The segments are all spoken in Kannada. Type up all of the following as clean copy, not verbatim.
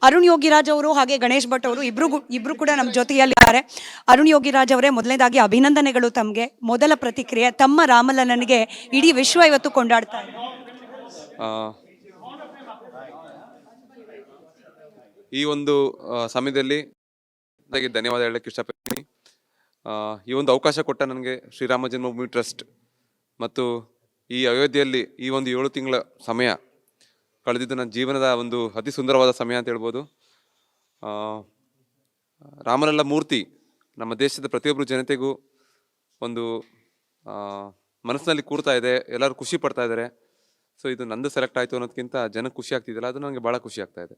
ಅರುಣ್ ಯೋಗಿರಾಜ್ ಅವರು ಹಾಗೆ ಗಣೇಶ್ ಭಟ್ ಅವರು ಇಬ್ರು ಕೂಡ ನಮ್ಮ ಜೊತೆಯಲ್ಲಿದ್ದಾರೆ. ಅರುಣ್ ಯೋಗಿರಾಜ್ ಅವರೇ, ಮೊದಲನೇದಾಗಿ ಅಭಿನಂದನೆಗಳು ತಮಗೆ. ಮೊದಲ ಪ್ರತಿಕ್ರಿಯೆ, ತಮ್ಮ ರಾಮಲಲ್ಲನಿಗೆ ಇಡೀ ವಿಶ್ವ ಇವತ್ತು ಕೊಂಡಾಡ್ತಾ ಇದೆ. ಈ ಒಂದು ಸಮಯದಲ್ಲಿ ಧನ್ಯವಾದ ಹೇಳಕ್ಕೆ ಇಷ್ಟಪಡ್ತೀನಿ. ಈ ಒಂದು ಅವಕಾಶ ಕೊಟ್ಟ ನನಗೆ ಶ್ರೀರಾಮ ಜನ್ಮಭೂಮಿ ಟ್ರಸ್ಟ್ ಮತ್ತು ಈ ಅಯೋಧ್ಯೆಯಲ್ಲಿ ಈ ಒಂದು 7 ತಿಂಗಳ ಸಮಯ ಕಳೆದಿದ್ದು ನನ್ನ ಜೀವನದ ಒಂದು ಅತಿ ಸುಂದರವಾದ ಸಮಯ ಅಂತ ಹೇಳ್ಬೋದು. ರಾಮಲಲ್ಲ ಮೂರ್ತಿ ನಮ್ಮ ದೇಶದ ಪ್ರತಿಯೊಬ್ಬರು ಜನತೆಗೂ ಒಂದು ಮನಸ್ಸಿನಲ್ಲಿ ಕೂರ್ತಾ ಇದೆ, ಎಲ್ಲರೂ ಖುಷಿ ಪಡ್ತಾ ಇದ್ದಾರೆ. ಸೊ ಇದು ನಂದು ಸೆಲೆಕ್ಟ್ ಆಯಿತು ಅನ್ನೋದಕ್ಕಿಂತ ಜನಕ್ಕೆ ಖುಷಿ ಆಗ್ತಿದೆಯಲ್ಲ, ಅದು ನನಗೆ ಭಾಳ ಖುಷಿ ಆಗ್ತಾ ಇದೆ.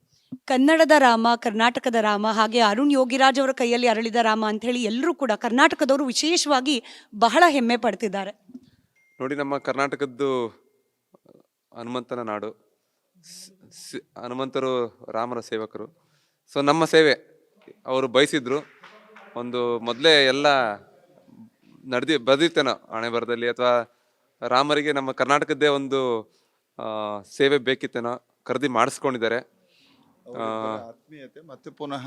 ಕನ್ನಡದ ರಾಮ, ಕರ್ನಾಟಕದ ರಾಮ, ಹಾಗೆ ಅರುಣ್ ಯೋಗಿರಾಜ್ ಅವರ ಕೈಯಲ್ಲಿ ಅರಳಿದ ರಾಮ ಅಂತ ಹೇಳಿ ಎಲ್ಲರೂ ಕೂಡ ಕರ್ನಾಟಕದವರು ವಿಶೇಷವಾಗಿ ಬಹಳ ಹೆಮ್ಮೆ ಪಡ್ತಿದ್ದಾರೆ. ನೋಡಿ, ನಮ್ಮ ಕರ್ನಾಟಕದ್ದು ಹನುಮಂತನ ನಾಡು, ಹನುಮಂತರು ರಾಮರ ಸೇವಕರು. ಸೊ ನಮ್ಮ ಸೇವೆ ಅವರು ಬಯಸಿದ್ರು. ಒಂದು ಮೊದಲೇ ಎಲ್ಲ ಬರೆದಿರ್ತೇನೋ ಹಣೆ ಬರದಲ್ಲಿ, ಅಥವಾ ರಾಮರಿಗೆ ನಮ್ಮ ಕರ್ನಾಟಕದ್ದೇ ಒಂದು ಸೇವೆ ಬೇಕಿತ್ತೇನೋ, ಕರೆದಿ ಮಾಡಿಸ್ಕೊಂಡಿದ್ದಾರೆ. ಆತ್ಮೀಯತೆ ಮತ್ತೆ ಪುನಃ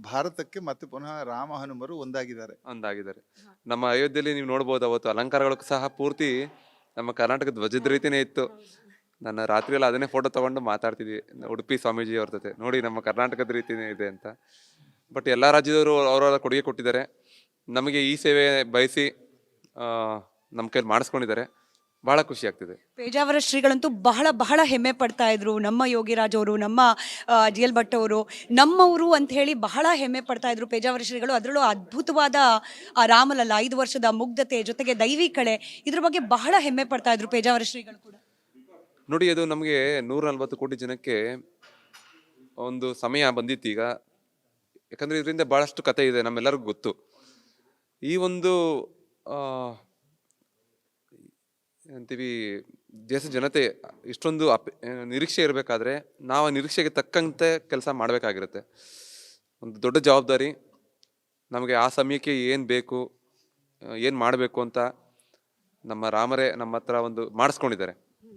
ಭಾರತಕ್ಕೆ ಮತ್ತೆ ಪುನಃ ರಾಮ ಹನುಮರು ಒಂದಾಗಿದ್ದಾರೆ. ನಮ್ಮ ಅಯೋಧ್ಯೆಯಲ್ಲಿ ನೀವು ನೋಡ್ಬೋದು, ಅವತ್ತು ಅಲಂಕಾರಗಳು ಸಹ ಪೂರ್ತಿ ನಮ್ಮ ಕರ್ನಾಟಕದ ಧ್ವಜದ ರೀತಿನೇ ಇತ್ತು. ನನ್ನ ರಾತ್ರಿ ಎಲ್ಲ ಅದನ್ನೇ ಫೋಟೋ ತಗೊಂಡು ಮಾತಾಡ್ತಿದ್ವಿ ಉಡುಪಿ ಸ್ವಾಮೀಜಿ ಅವ್ರ ಜೊತೆ, ನೋಡಿ ನಮ್ಮ ಕರ್ನಾಟಕದ ರೀತಿನೇ ಇದೆ ಅಂತ. ಬಟ್ ಎಲ್ಲ ರಾಜ್ಯದವರು ಅವರವರ ಕೊಡುಗೆ ಕೊಟ್ಟಿದ್ದಾರೆ. ನಮಗೆ ಈ ಸೇವೆ ಬಯಸಿ ನಮ್ಮ ಕೈಲಿ ಮಾಡಿಸ್ಕೊಂಡಿದ್ದಾರೆ. ಬಹಳ ಖುಷಿ ಆಗ್ತಿದೆ. ಪೇಜಾವರ ಶ್ರೀಗಳಂತೂ ಬಹಳ ಬಹಳ ಹೆಮ್ಮೆ ಪಡ್ತಾ ಇದ್ರು. ನಮ್ಮ ಯೋಗಿರಾಜ್ ಅವರು, ನಮ್ಮ GL ಭಟ್ ಅವರು ನಮ್ಮವರು ಅಂತ ಹೇಳಿ ಬಹಳ ಹೆಮ್ಮೆ ಪಡ್ತಾ ಇದ್ರು ಪೇಜಾವರ ಶ್ರೀಗಳು. ಅದರಲ್ಲೂ ಅದ್ಭುತವಾದ ಆ ರಾಮಲಲ್ಲ, 5 ವರ್ಷದ ಮುಗ್ಧತೆ ಜೊತೆಗೆ ದೈವಿ ಕಳೆ, ಇದ್ರ ಬಗ್ಗೆ ಬಹಳ ಹೆಮ್ಮೆ ಪಡ್ತಾ ಇದ್ರು ಪೇಜಾವರ ಶ್ರೀಗಳು ಕೂಡ. ನೋಡಿ, ಅದು ನಮಗೆ 140 ಕೋಟಿ ಜನಕ್ಕೆ ಒಂದು ಸಮಯ ಬಂದಿತ್ತು ಈಗ. ಯಾಕಂದ್ರೆ ಇದರಿಂದ ಬಹಳಷ್ಟು ಕತೆ ಇದೆ, ನಮ್ಮೆಲ್ಲರಿಗೂ ಗೊತ್ತು. ಈ ಒಂದು ಅಂತೀವಿ ದೇಶ ಜನತೆ ಇಷ್ಟೊಂದು ನಿರೀಕ್ಷೆ ಇರಬೇಕಾದ್ರೆ ನಾವು ನಿರೀಕ್ಷೆಗೆ ತಕ್ಕಂತೆ ಕೆಲಸ ಮಾಡಬೇಕಾಗಿರುತ್ತೆ. ಒಂದು ದೊಡ್ಡ ಜವಾಬ್ದಾರಿ ನಮಗೆ. ಆ ಸಮಯಕ್ಕೆ ಏನು ಬೇಕು, ಏನು ಮಾಡಬೇಕು ಅಂತ ನಮ್ಮ ರಾಮರೇ ನಮ್ಮ ಹತ್ರ ಒಂದು ಮಾಡಿಸ್ಕೊಂಡಿದ್ದಾರೆ.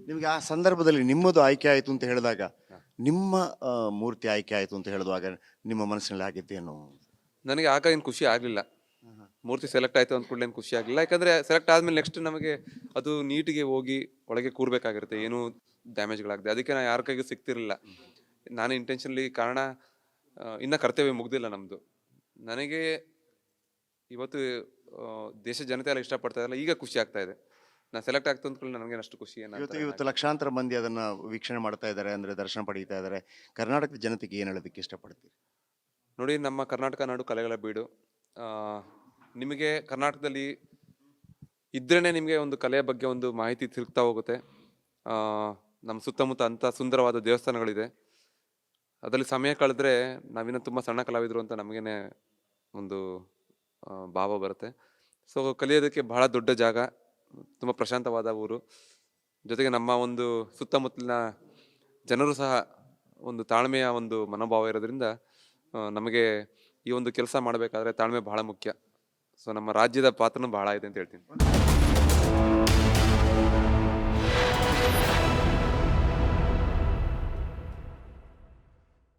ನಿಮಗೆ ಆ ಸಂದರ್ಭದಲ್ಲಿ ನಿಮ್ಮದು ಆಯ್ಕೆ ಆಯಿತು ಅಂತ ಹೇಳಿದಾಗ, ನಿಮ್ಮ ಮೂರ್ತಿ ಆಯ್ಕೆ ಆಯಿತು ಅಂತ ಹೇಳಿದಾಗ ನಿಮ್ಮ ಮನಸ್ಸಿನಲ್ಲಿ ಆಗಿದ್ದೇನು? ನನಗೆ ಆಗ ಏನು ಖುಷಿ ಆಗಲಿಲ್ಲ. ಮೂರ್ತಿ ಸೆಲೆಕ್ಟ್ ಆಯಿತು ಅಂದ ಕೂಡಲೇ ಏನು ಖುಷಿ ಆಗಲಿಲ್ಲ. ಯಾಕಂದರೆ ಸೆಲೆಕ್ಟ್ ಆದಮೇಲೆ ನೆಕ್ಸ್ಟ್ ನಮಗೆ ಅದು ನೀಟಿಗೆ ಹೋಗಿ ಒಳಗೆ ಕೂರಬೇಕಾಗಿರುತ್ತೆ, ಏನೂ ಡ್ಯಾಮೇಜ್ಗಳಾಗಿದೆ. ಅದಕ್ಕೆ ನಾನು ಯಾರ ಕೈಗೂ ಸಿಗ್ತಿರಲಿಲ್ಲ. ನಾನು ಇಂಟೆನ್ಷನ್ಲಿ, ಕಾರಣ ಇನ್ನೂ ಕರ್ತವ್ಯ ಮುಗ್ದಿಲ್ಲ ನಮ್ಮದು. ನನಗೆ ಇವತ್ತು ದೇಶ ಜನತೆ ಎಲ್ಲ ಇಷ್ಟಪಡ್ತಾ ಇರಲ್ಲ, ಈಗ ಖುಷಿ ಆಗ್ತಾ ಇದೆ. ನಾನು ಸೆಲೆಕ್ಟ್ ಆಗ್ತು ಅಂದ್ಕೊಳ್ಳಿ ನನಗೆ ಅಷ್ಟು ಖುಷಿ. ಇವತ್ತು ಲಕ್ಷಾಂತರ ಮಂದಿ ಅದನ್ನ ವೀಕ್ಷಣೆ ಮಾಡ್ತಾ ಇದ್ದಾರೆ, ಅಂದ್ರೆ ದರ್ಶನ ಪಡೀತಾ ಇದ್ದಾರೆ. ಕರ್ನಾಟಕದ ಜನತೆಗೆ ಏನು ಹೇಳೋದಕ್ಕೆ ಇಷ್ಟಪಡ್ತೀರಿ? ನೋಡಿ, ನಮ್ಮ ಕರ್ನಾಟಕ ನಾಡು ಕಲೆಗಳ ಬೀಡು. ನಿಮಗೆ ಕರ್ನಾಟಕದಲ್ಲಿ ಇದ್ರೇ ನಿಮಗೆ ಒಂದು ಕಲೆಯ ಬಗ್ಗೆ ಒಂದು ಮಾಹಿತಿ ತಿರುಗ್ತಾ ಹೋಗುತ್ತೆ. ನಮ್ಮ ಸುತ್ತಮುತ್ತ ಅಂಥ ಸುಂದರವಾದ ದೇವಸ್ಥಾನಗಳಿದೆ. ಅದರಲ್ಲಿ ಸಮಯ ಕಳೆದ್ರೆ ನಾವಿನ್ನೂ ತುಂಬ ಸಣ್ಣ ಕಲಾವಿದರು ಅಂತ ನಮಗೇನೆ ಒಂದು ಭಾವ ಬರುತ್ತೆ. ಸೊ ಕಲಿಯೋದಕ್ಕೆ ಬಹಳ ದೊಡ್ಡ ಜಾಗ, ತುಂಬ ಪ್ರಶಾಂತವಾದ ಊರು. ಜೊತೆಗೆ ನಮ್ಮ ಒಂದು ಸುತ್ತಮುತ್ತಲಿನ ಜನರು ಸಹ ಒಂದು ತಾಳ್ಮೆಯ ಒಂದು ಮನೋಭಾವ ಇರೋದ್ರಿಂದ ನಮಗೆ ಈ ಒಂದು ಕೆಲಸ ಮಾಡಬೇಕಾದ್ರೆ ತಾಳ್ಮೆ ಬಹಳ ಮುಖ್ಯ. ಸೊ ನಮ್ಮ ರಾಜ್ಯದ ಪಾತ್ರನೂ ಬಹಳ ಇದೆ ಅಂತ ಹೇಳ್ತೀನಿ.